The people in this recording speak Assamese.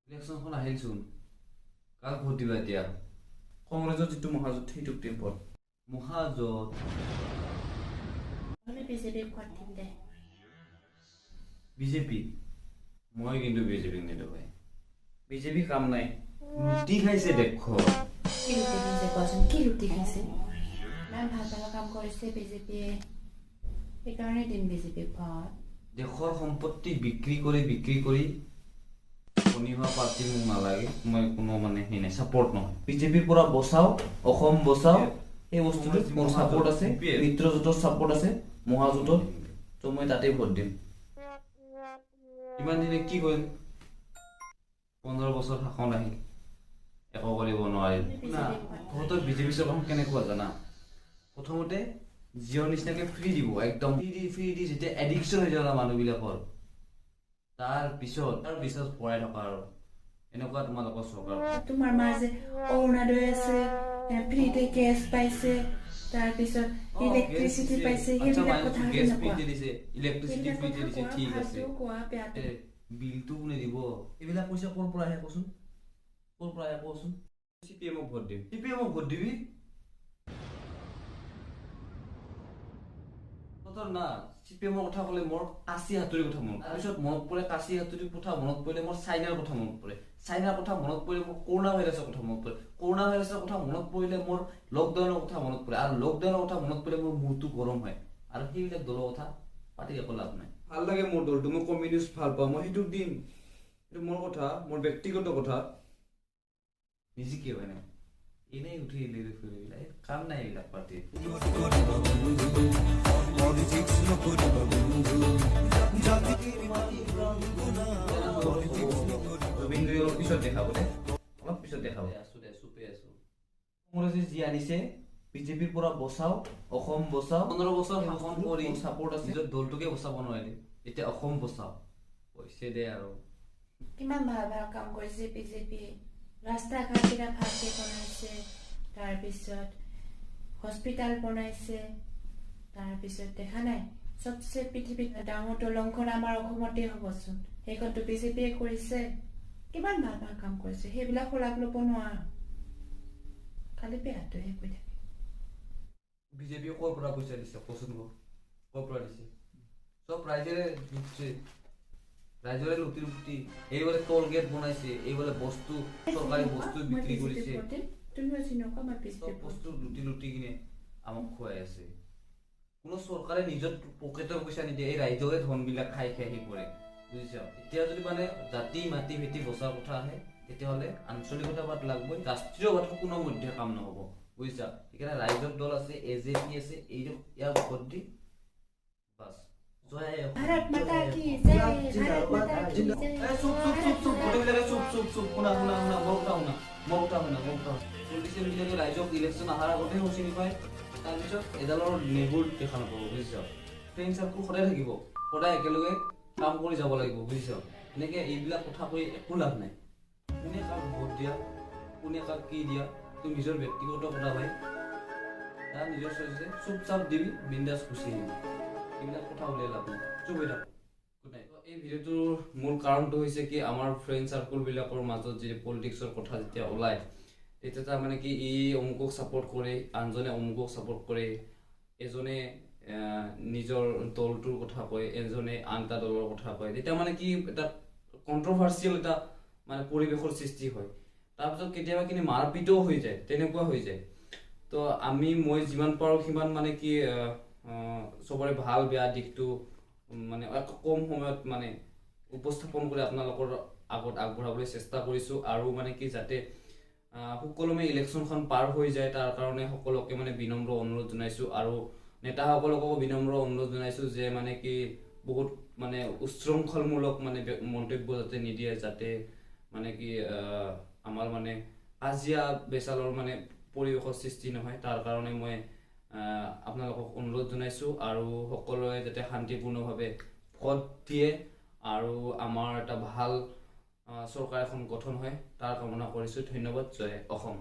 ইলেকশ্যনখন আহিলচোন কাক ভোট দিবা এতিয়া কংগ্ৰেছৰ যিটো মহাজোঁট সেইটোক দিম ভোট মহাজোঁট বিজেপি মই কিন্তু বিজেপিক নিদিওঁ ভাই বিজেপি কাম নাই লুটি খাইছে দেশখন কি লুটি খাইছে ইমান ভাল ভাল কাম কৰিছে বিজেপিয়ে সেইকাৰণে দিম বিজেপিক ভোট দেশৰ সম্পত্তি বিক্ৰী কৰি শনি হোৱা পাৰ্টি মোক নালাগে মই কোনো মানে সেই নাই ছাপৰ্ট নহয় বিজেপিৰ পৰা বচাও অসম বচাও এই বস্তুটোত মোৰ ছাপৰ্ট আছে মিত্ৰজোঁটৰ ছাপৰ্ট আছে মহাজোঁটত তো মই তাতেই ভোট দিম ইমান দিনে কি কৰিম 15 বছৰ শাসন আহিল একো কৰিব নোৱাৰিল না তহঁতৰ বিজেপি চৰকাৰখন কেনেকুৱা জানা প্ৰথমতে জিঅ' নিচিনাকে ফ্ৰী দিব একদম ফ্ৰী দি যেতিয়া এডিকশ্যন হৈ যাব মানুহবিলাকৰ তাৰ পিছত আৰু বিশ্বাস পৰাই থকা আৰু এনেকুৱা তোমালোকৰ চৰকাৰ তোমাৰ মাজে অৰুণোদয় আছে ফ্ৰীতে গেছ পাইছে তাৰপিছত ইলেক্ট্ৰিচিটি পাইছে সেইবিলাক কথা গেছ ফ্ৰীতে দিছে ইলেক্ট্ৰিচিটি ফ্ৰীতে দিছে ঠিক আছে বিলটো কোনে দিব এইবিলাক পইচা ক'ৰ পৰা আহে কচোন ক'ৰ পৰা আহে কচোন চিপিএমক ভোট দিম চিপিএমক ভোট দিবি না চিপিএমৰ কথা ক'লে মোৰ কাঁচি হাতুৰি কথা মনত তাৰপিছত মনত পৰে কাঁচি হাতুৰি কথা মনত পৰিলে মোৰ চাইনাৰ কথা মনত পৰে চাইনাৰ কথা মনত পৰিলে মোৰ কৰোণা ভাইৰাছৰ কথা মনত পৰে কৰোণা ভাইৰাছৰ কথা মনত পৰিলে মোৰ লকডাউনৰ কথা মনত পৰে আৰু লকডাউনৰ কথা মনত পৰিলে মোৰ মূৰটো গৰম হয় আৰু সেইবিলাক দলৰ কথা পাতি একো লাভ নাই ভাল লাগে মোৰ দলটো মই কমিউনিষ্ট ভাল পাওঁ মই সেইটোক দিম এইটো মোৰ কথা মোৰ ব্যক্তিগত কথা নিজে কি হয় নাই এনেই উঠি লিৰি ফুৰি কাম নাই এইবিলাক পাৰ্টিৰ পিছত দেখাব দে অলপ পিছত দেখাব আছো দে চুপে আছো কংগ্ৰেছে যি আনিছে বিজেপিৰ পৰা বচাও অসম বচাও 15 বছৰ শাসন কৰি ছাপৰ্ট আছে নিজৰ দলটোকে বচাব নোৱাৰিলে এতিয়া অসম বচাও কৈছে দে আৰু কিমান ভাল ভাল কাম কৰিছে বিজেপিয়ে ৰাস্তা ঘাটবিলাক ভালকে বনাইছে তাৰপিছত হস্পিটাল বনাইছে তাৰপিছত দেখা নাই সবচে পৃথিৱীত ডাঙৰ দলংখন আমাৰ অসমতে হ'বচোন সেইখনতো বিজেপিয়ে কৰিছে কিমান ভাল ভাল কাম কৰিছে সেইবিলাক শলাগ ল'ব নোৱাৰা খালি বেয়াটোহে কৈ থাকে বিজেপিয়ে ক'ৰ পৰা পইচা দিছে কচোন ক'ৰ পৰা দিছে চব ৰাইজৰে দিছে ৰাইজৰে লুটি লুটি এইবোলে টোল গেট বনাইছে এইবোলে বস্তু চৰকাৰী বস্তু বিক্ৰী কৰিছে বস্তু লুটি লুটি কিনে আমাক খুৱাই আছে কোনো চৰকাৰে নিজৰ পকেটৰ পইচা নিদিয়ে এই ৰাইজৰে ধনবিলাক খাই খাই আহি পৰে বুজিছা এতিয়া যদি মানে জাতি মাটি ভেটি বচাৰ কথা আহে তেতিয়াহ'লে আঞ্চলিকতাবাদ লাগবই ৰাষ্ট্ৰীয়বাদ কোনো মধ্যে কাম নহ'ব বুজিছা সেইকাৰণে ৰাইজৰ দল আছে এজেপি আছে এই ইয়াৰ ভোট দি বাছ भारत माता की जय भारत माता की जय ৰাইজক ইলেকশ্যন অহাৰ আগতে চিনি পায় তাৰপিছত এডালৰ নেবুৰ দেখা নাপাব বুজিছ ফ্ৰেণ্ড চাৰ্কুল সদায় থাকিব সদায় একেলগে কাম কৰি যাব লাগিব বুজিছ এনেকে এইবিলাক কথা কৈ একো লাভ নাই কোনে কাক ভোট দিয়া কোনে কাক কি দিয়া তোৰ নিজৰ ব্যক্তিগত কথা ভাই তাৰ নিজৰ চইছে চুপ চাপ দিবি বিন্দাছ গুচি আহিবি এইবিলাক কথা উলিয়াই লাভ নাই চুপ হৈ থাক গুড নাইট এই ভিডিঅ'টোৰ মূল কাৰণটো হৈছে কি আমাৰ ফ্ৰেণ্ড চাৰ্কুলবিলাকৰ মাজত যে পলিটিক্সৰ কথা যেতিয়া ওলায় তেতিয়া তাৰমানে কি ই অমুকক ছাপৰ্ট কৰে আনজনে অমুকক ছাপৰ্ট কৰে এজনে নিজৰ দলটোৰ কথা কয় এজনে আন এটা দলৰ কথা কয় তেতিয়া মানে কি এটা কণ্ট্ৰভাৰ্চিয়েল এটা মানে পৰিৱেশৰ সৃষ্টি হয় তাৰপিছত কেতিয়াবা কিনি মাৰপিটো হৈ যায় তেনেকুৱা হৈ যায় তো মই যিমান পাৰোঁ সিমান মানে কি সবৰে ভাল বেয়া দিশটো মানে কম সময়ত মানে উপস্থাপন কৰি আপোনালোকৰ আগত আগবঢ়াবলৈ চেষ্টা কৰিছোঁ আৰু মানে কি যাতে সকলোমে ইলেকশ্যনখন পাৰ হৈ যায় তাৰ কাৰণে সকলোকে মানে বিনম্ৰ অনুৰোধ জনাইছোঁ আৰু নেতাসকলকো বিনম্ৰ অনুৰোধ জনাইছোঁ যে মানে কি বহুত মানে উচ্ছৃংখলমূলক মানে মন্তব্য যাতে নিদিয়ে যাতে মানে কি আমাৰ মানে কাজিয়া বেচালৰ মানে পৰিৱেশৰ সৃষ্টি নহয় তাৰ কাৰণে মই আপোনালোকক অনুৰোধ জনাইছোঁ আৰু সকলোৱে যাতে শান্তিপূৰ্ণভাৱে ভোট দিয়ে আৰু আমাৰ এটা ভাল চৰকাৰ এখন গঠন হয় তাৰ কামনা কৰিছোঁ ধন্যবাদ জয় অসম